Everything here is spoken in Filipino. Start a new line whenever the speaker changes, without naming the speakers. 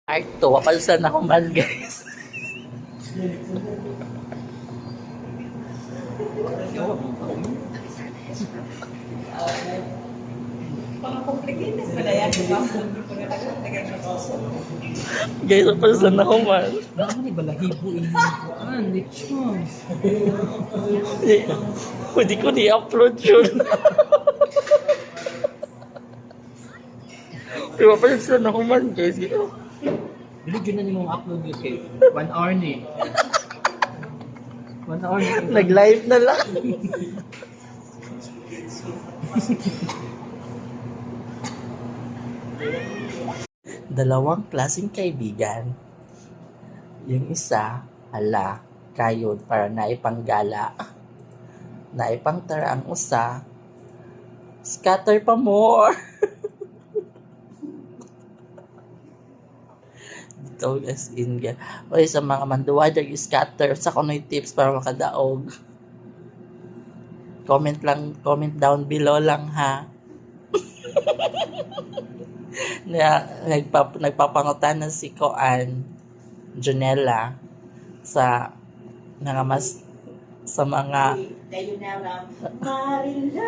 Art to, wapalsan ako man, guys.
Pang-complicated pala yan, di ba?
Guys, wapalsan ako man.
Ano ni balahibo inihibuan, lechon.
Hindi ko ni-upload yun. Wapalsan ako man, guys.
Biligyan na ni mong upload yun kay 1 hour ni. 1 hour ni.
Nag-live na lang. Dalawang klaseng kaibigan. Yung isa, ala, kayod para naipanggala. Naipangtara ang usa. Scatter pa more. Dito as in gan. O sa mga manduwadag scatter sa kunoy tips para makadaog. Comment down below lang ha. Na nagpapangutan na si Koan Jonella sa mas sa mga
Kayo na lang, Marila!